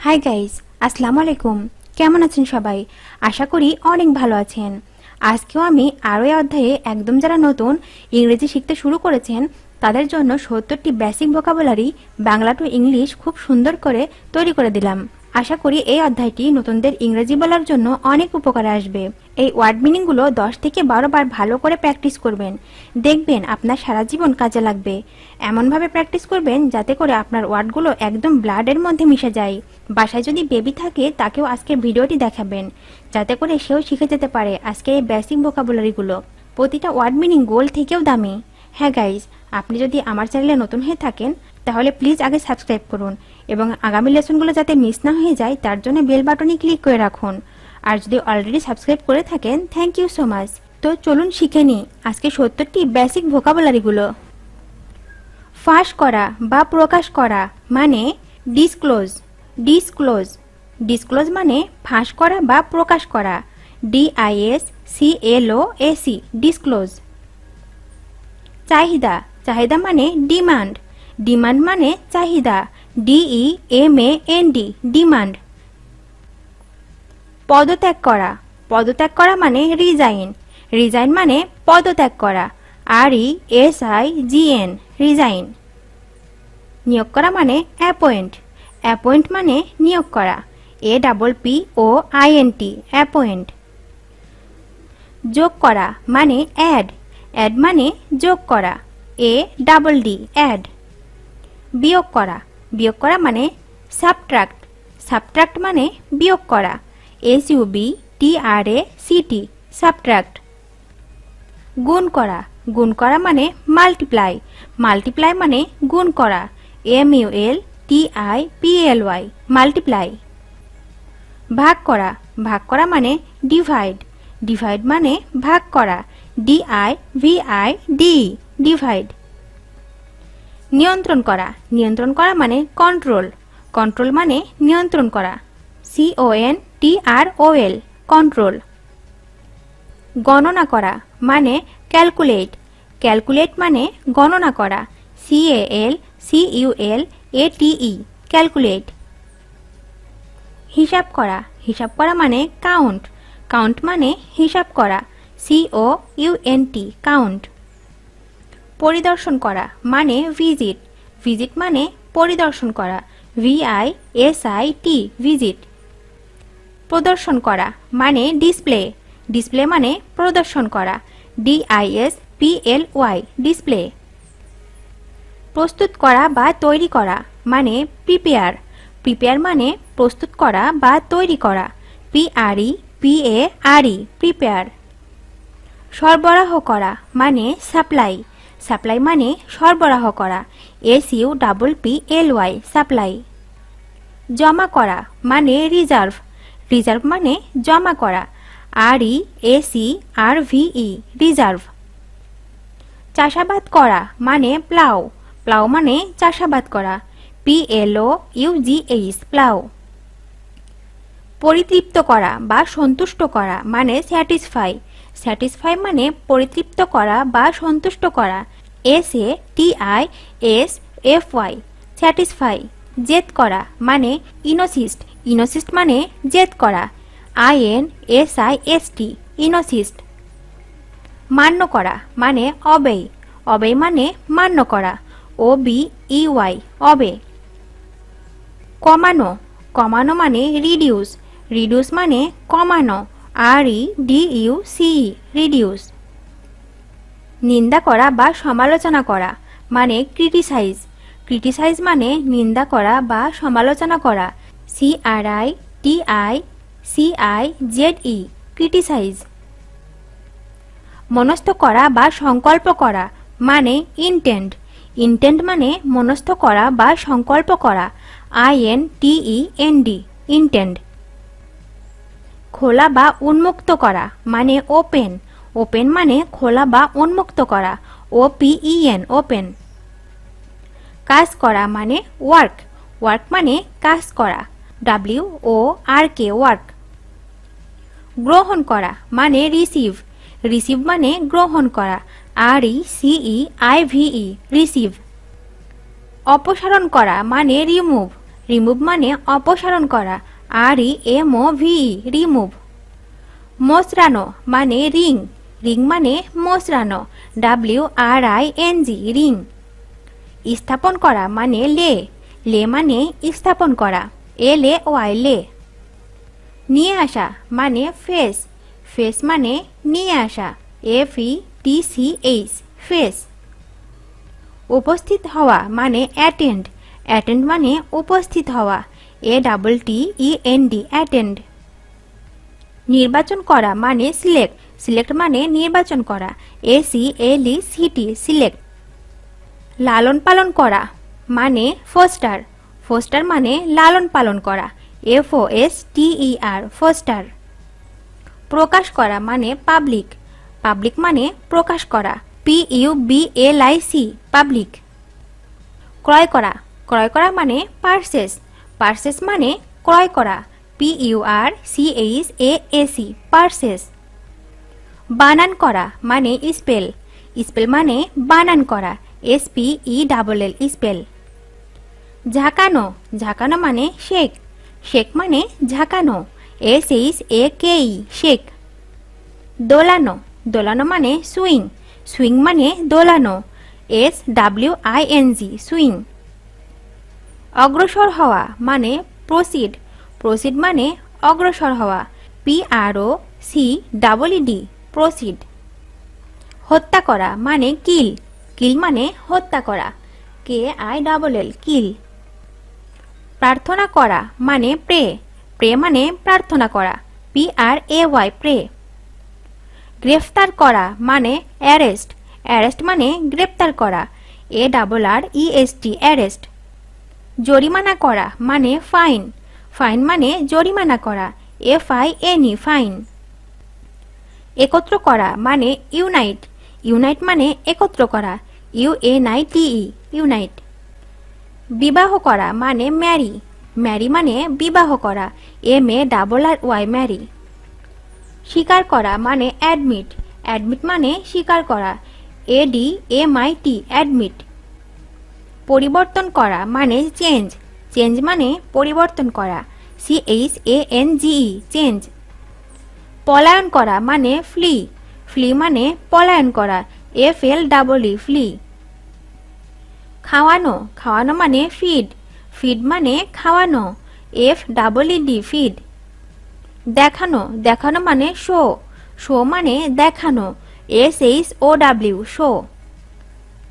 Hi guys, আসসালামু আলাইকুম। কেমন আছেন সবাই? আশা করি অনেক ভালো আছেন। আজকেও আমি আরও এই অধ্যায়ে একদম যারা নতুন ইংরেজি শিখতে শুরু করেছেন তাদের জন্য 70টি basic vocabulary Bangla to English খুব সুন্দর করে তৈরি করে দিলাম। আশা করি এই অধ্যায়টি নতুনদের ইংরেজি বলার জন্য অনেক উপকারে আসবে। এই ওয়ার্ড মিনিংগুলো 10 থেকে 12 বার ভালো করে প্র্যাকটিস করবেন। দেখবেন আপনার সারা জীবন কাজে লাগবে। এমনভাবে প্র্যাকটিস করবেন যাতে করে আপনার ওয়ার্ডগুলো একদম ব্লাডের মধ্যে মিশে যায়। বাসায় যদি বেবি থাকে তাকেও আজকের ভিডিওটি দেখাবেন যাতে করে সেও শিখে যেতে পারে আজকের এই বেসিক ভোকাবুলারিগুলো। প্রতিটা ওয়ার্ড মিনিং গোল থেকেও দামি। হ্যাঁ গাইজ, আপনি যদি আমার চ্যানেলে নতুন হয়ে থাকেন তাহলে প্লিজ আগে সাবস্ক্রাইব করুন এবং আগামী লেসনগুলো যাতে মিস না হয়ে যায় তার জন্য বেল বাটনে ক্লিক করে রাখুন। আর যদি অলরেডি সাবস্ক্রাইব করে থাকেন থ্যাংক ইউ সো মাচ। তো চলুন শিখে নিই আজকে 70টি বেসিক ভোকাবুলারিগুলো। ফাঁস করা বা প্রকাশ করা মানে ডিসক্লোজ। ডিসক্লোজ ডিসক্লোজ মানে ফাঁস করা বা প্রকাশ করা। DISCLOAC disclose. চাহিদা চাহিদা মানে ডিমান্ড। ডিমান্ড মানে চাহিদা। DEMAND demand. পদত্যাগ করা পদত্যাগ করা মানে রিজাইন। রিজাইন মানে পদত্যাগ করা। RESIGN resign. নিয়োগ করা মানে অ্যাপয়েন্ট। অ্যাপয়েন্ট মানে নিয়োগ করা। APPOINT appoint. যোগ করা মানে অ্যাড। অ্যাড মানে যোগ করা। ADD add. বিয়োগ করা বিয়োগ করা মানে সাবট্রাক্ট। সাবট্রাক্ট মানে বিয়োগ করা। SUBTRACT subtract. গুণ করা গুণ করা মানে মাল্টিপ্লাই। মাল্টিপ্লাই মানে গুণ করা। MULTIPLY multiply. ভাগ করা ভাগ করা মানে ডিভাইড। ডিভাইড মানে ভাগ করা। DIVID divide. নিয়ন্ত্রণ করা নিয়ন্ত্রণ করা মানে কন্ট্রোল। কন্ট্রোল মানে নিয়ন্ত্রণ করা। CONTROL control. গণনা করা মানে ক্যালকুলেট। ক্যালকুলেট মানে গণনা করা। CALCULATE calculate. হিসাব করা হিসাব করা মানে কাউন্ট। কাউন্ট মানে হিসাব করা। COUNT count. পরিদর্শন করা মানে ভিজিট। ভিজিট মানে পরিদর্শন করা। VISIT visit. প্রদর্শন করা মানে ডিসপ্লে। ডিসপ্লে মানে প্রদর্শন করা। DISPLY display. প্রস্তুত করা বা তৈরি করা মানে প্রিপেয়ার। প্রিপেয়ার মানে প্রস্তুত করা বা তৈরি করা। PREPARE prepare. সরবরাহ করা মানে সাপ্লাই। সাপ্লাই মানে সরবরাহ করা। SUPPLY supply. জমা করা মানে রিজার্ভ। রিজার্ভ মানে জমা করা। REACRVE reserve. চাষাবাদ করা মানে প্লাউ। প্লাউ মানে চাষাবাদ করা। PLOUGH plough. পরিতৃপ্ত করা বা সন্তুষ্ট করা মানে স্যাটিসফাই। স্যাটিসফাই মানে পরিতৃপ্ত করা বা সন্তুষ্ট করা। SATISFY satisfy. জেদ করা মানে ইনোসিস্ট। ইনোসিস্ট মানে জেদ করা। INSIST ইনোসিস্ট। মান্য করা মানে অবেই। অবেই মানে মান্য করা। OBEY অবে। কমানো কমানো মানে রিডিউস। রিডিউস মানে কমানো। REDUCE reduce. নিন্দা করা বা সমালোচনা করা মানে ক্রিটিসাইজ। ক্রিটিসাইজ মানে নিন্দা করা বা সমালোচনা করা। CRITICIZE criticise. মনস্থ করা বা সংকল্প করা মানে ইনটেন্ড। ইনটেন্ড মানে মনস্থ করা বা সংকল্প করা। INTEND intend. খোলা বা উন্মুক্ত করা মানে ওপেন। ওপেন মানে খোলা বা উন্মুক্ত করা। OPEN open. কাজ করা মানে ওয়ার্ক। ওয়ার্ক মানে কাজ করা। WORK work. গ্রহণ করা মানে রিসিভ। রিসিভ মানে গ্রহণ করা। RECEIVE receive. অপসারণ করা মানে রিমুভ। রিমুভ মানে অপসারণ করা, REMOVE রিমুভ। মোচড়ানো মানে রিং, রিং মানে মোচড়ানো, WRING রিং। স্থাপন করা মানে লে, লে মানে স্থাপন করা, LAY লে। নিয়ে আসা মানে ফেস, ফেস মানে নিয়ে আসা, FETCH ফেস। উপস্থিত হওয়া মানে অ্যাটেন্ড, অ্যাটেন্ড মানে উপস্থিত হওয়া, ATTEND অ্যাটেন্ড। নির্বাচন করা মানে সিলেক্ট, সিলেক্ট মানে নির্বাচন করা, SELECT সিলেক্ট। লালন পালন করা মানে ফোস্টার, ফোস্টার মানে লালন পালন করা, FOSTER ফোস্টার। প্রকাশ করা মানে পাবলিক, পাবলিক মানে প্রকাশ করা, PUBLIC পাবলিক। ক্রয় করা, ক্রয় করা মানে পারচেস, পারচেস মানে ক্রয় করা, PURCHASE পারচেস। বানান করা মানে স্পেল, স্পেল মানে বানান করা, SPELL স্পেল। ঝাঁকানো, ঝাঁকানো মানে শেক, শেক মানে ঝাঁকানো, SHAKE শেক। দোলানো, দোলানো মানে সুইং, সুইং মানে দোলানো, SWING সুইং। অগ্রসর হওয়া মানে প্রসিড, প্রসিড মানে অগ্রসর হওয়া, PROCEED প্রসিড। হত্যা করা মানে কিল, কিল মানে হত্যা করা, KILL কিল। প্রার্থনা করা মানে প্রে, প্রে মানে প্রার্থনা করা, PRAY প্রে। গ্রেফতার করা মানে অ্যারেস্ট, অ্যারেস্ট মানে গ্রেফতার করা, ARREST অ্যারেস্ট। জরিমানা করা মানে ফাইন, ফাইন মানে জরিমানা করা, FINE ফাইন। একত্র করা মানে ইউনাইট, ইউনাইট মানে একত্র করা, UNITE ইউনাইট। বিবাহ করা মানে ম্যারি, ম্যারি মানে বিবাহ করা, MARRY ম্যারি। স্বীকার করা মানে অ্যাডমিট, অ্যাডমিট মানে স্বীকার করা, ADMIT অ্যাডমিট। পরিবর্তন করা মানে চেঞ্জ, চেঞ্জ মানে পরিবর্তন করা, CHANGE চেঞ্জ। পলায়ন করা মানে ফ্লি, ফ্লি মানে পলায়ন করা, FLEE ফ্লি। খাওয়ানো, খাওয়ানো মানে ফিড, ফিড মানে খাওয়ানো, FEED ফিড। দেখানো, দেখানো মানে শো, শো মানে দেখানো, SHOW শো।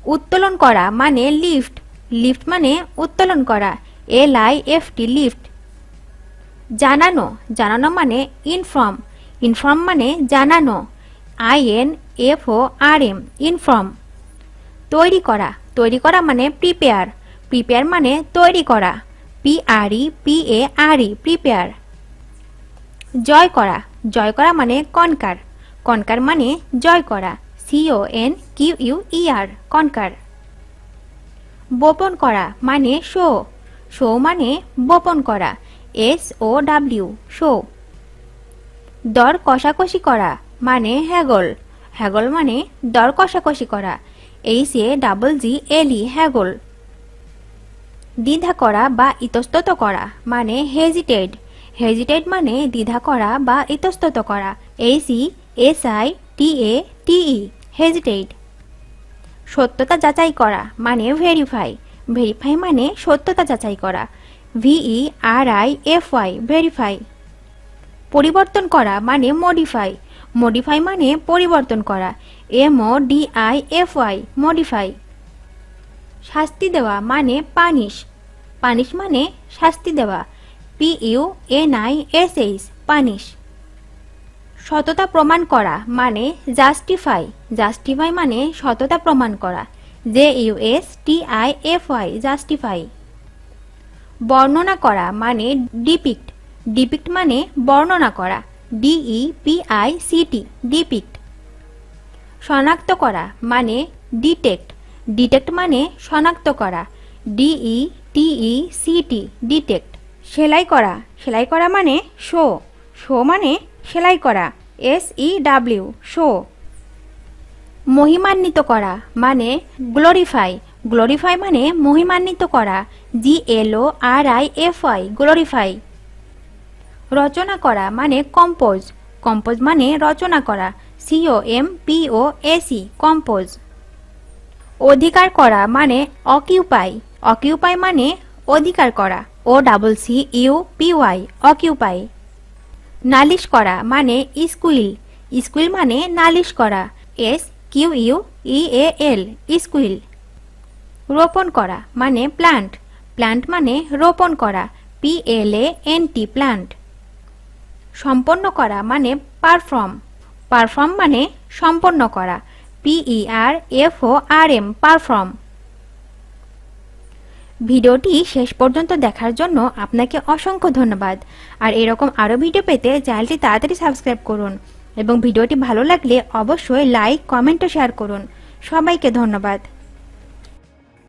উত্তোলন করা মানে লিফট, লিফট মানে উত্তোলন করা, LIFT লিফট। জানানো, জানানো মানে ইনফর্ম, ইনফর্ম মানে জানানো, INFORM ইনফর্ম। তৈরি করা, তৈরি করা মানে প্রিপেয়ার, প্রিপেয়ার মানে তৈরি করা, PREPARE প্রিপেয়ার। জয় করা, জয় করা মানে কনকার, কনকার মানে জয় করা, CONQUER কনকার। বপন করা মানে শো, শো মানে বপন করা, SOW শো। দর কষাকষি করা মানে হ্যাগল, হ্যাগল মানে দর কষাকষি করা, HAGGLE হ্যাগল। দ্বিধা করা বা ইতস্তত করা মানে হেজিটেট, হেজিটেট মানে দ্বিধা করা বা ইতস্তত করা, HESITATE হেজিটেট। সত্যতা যাচাই করা মানে ভেরিফাই, ভেরিফাই মানে সত্যতা যাচাই করা, VERIFY ভেরিফাই। পরিবর্তন করা মানে মডিফাই, মডিফাই মানে পরিবর্তন করা, MODIFY মডিফাই। শাস্তি দেওয়া মানে পানিশ, পানিশ মানে শাস্তি দেওয়া, PUNISH পানিশ। সততা প্রমাণ করা মানে জাস্টিফাই, জাস্টিফাই মানে সততা প্রমাণ করা, JUSTIFY জাস্টিফাই। বর্ণনা করা মানে ডিপিক্ট, ডিপিক্ট মানে বর্ণনা করা, DEPICT ডিপিক্ট। শনাক্ত করা মানে ডিটেক্ট, ডিটেক্ট মানে শনাক্ত করা, DETECT ডিটেক্ট। সেলাই করা, সেলাই করা মানে শো, শো মানে সেলাই করা, SEW শো। মহিমান্বিত করা মানে গ্লোরিফাই, গ্লোরিফাই মানে মহিমান্বিত করা, GLORIFY গ্লোরিফাই। রচনা করা মানে কম্পোজ, কম্পোজ মানে রচনা করা, COMPOSE কম্পোজ। অধিকার করা মানে অকিউপাই, অকিউপাই মানে অধিকার করা, OCCUPY অকিউপাই। নালিশ করা মানে স্কুইল, স্কুইল মানে নালিশ করা, SQUEAL স্কুইল। রোপণ করা মানে প্লান্ট, প্লান্ট মানে রোপণ করা, PLANT প্লান্ট। সম্পন্ন করা মানে পারফর্ম, পারফর্ম মানে সম্পন্ন করা, PERFORM পারফর্ম। ভিডিওটি শেষ পর্যন্ত দেখার জন্য আপনাকে অসংখ্য ধন্যবাদ। আর এরকম আরও ভিডিও পেতে চ্যানেলটি তাড়াতাড়ি সাবস্ক্রাইব করুন এবং ভিডিওটি ভালো লাগলে অবশ্যই লাইক, কমেন্ট ও শেয়ার করুন। সবাইকে ধন্যবাদ।